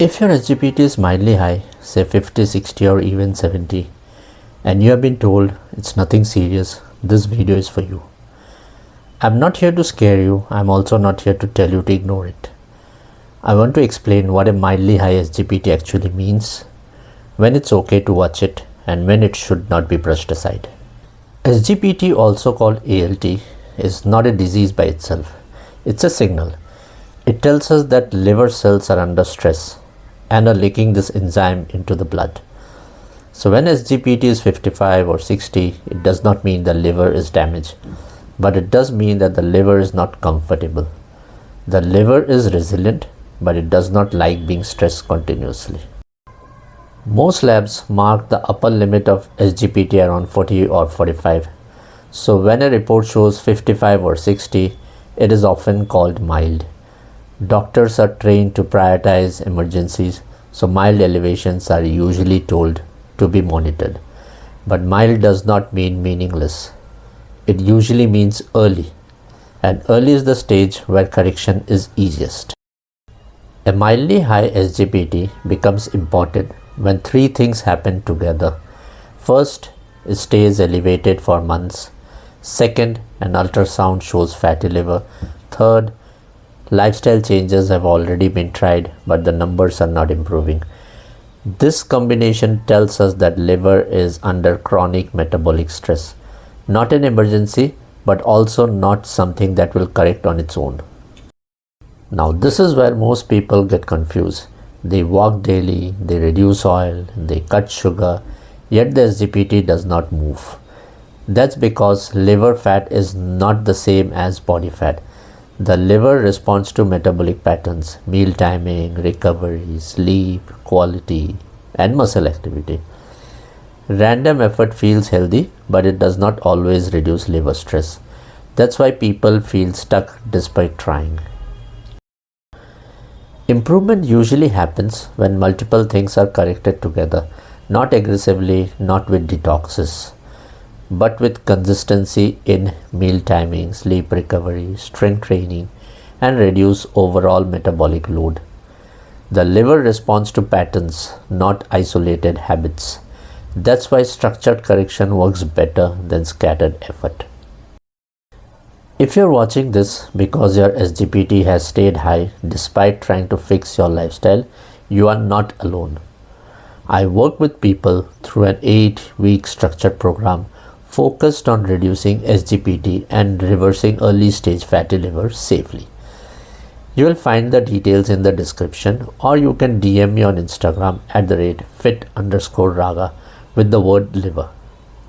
If your SGPT is mildly high, say 50, 60 or even 70, and you have been told it's nothing serious, this video is for you. I'm not here to scare you, I'm also not here to tell you to ignore it. I want to explain what a mildly high SGPT actually means, when it's okay to watch it, and when it should not be brushed aside. SGPT, also called ALT, is not a disease by itself. It's a signal. It tells us that liver cells are under stress and are leaking this enzyme into the blood. So when SGPT is 55 or 60, it does not mean the liver is damaged, but it does mean that the liver is not comfortable. The liver is resilient, but it does not like being stressed continuously. Most labs mark the upper limit of SGPT around 40 or 45. So when a report shows 55 or 60, it is often called mild. Doctors are trained to prioritize emergencies, so mild elevations are usually told to be monitored. But mild does not mean meaningless. It usually means early, and early is the stage where correction is easiest. A mildly high SGPT becomes important when three things happen together. First, it stays elevated for months. Second, an ultrasound shows fatty liver. Third, lifestyle changes have already been tried, but the numbers are not improving. This combination tells us that liver is under chronic metabolic stress. Not an emergency, but also not something that will correct on its own. Now, this is where most people get confused. They walk daily, they reduce oil, they cut sugar, yet the SGPT does not move. That's because liver fat is not the same as body fat. The liver responds to metabolic patterns, meal timing, recovery, sleep, quality, and muscle activity. Random effort feels healthy, but it does not always reduce liver stress. That's why people feel stuck despite trying. Improvement usually happens when multiple things are corrected together, not aggressively, not with detoxes, but with consistency in meal timing, sleep recovery, strength training, and reduce overall metabolic load. The liver responds to patterns, not isolated habits. That's why structured correction works better than scattered effort. If you're watching this because your SGPT has stayed high despite trying to fix your lifestyle, you are not alone. I work with people through an 8-week structured program focused on reducing SGPT and reversing early stage fatty liver safely. You will find the details in the description, or you can DM me on Instagram @fit_raga with the word liver.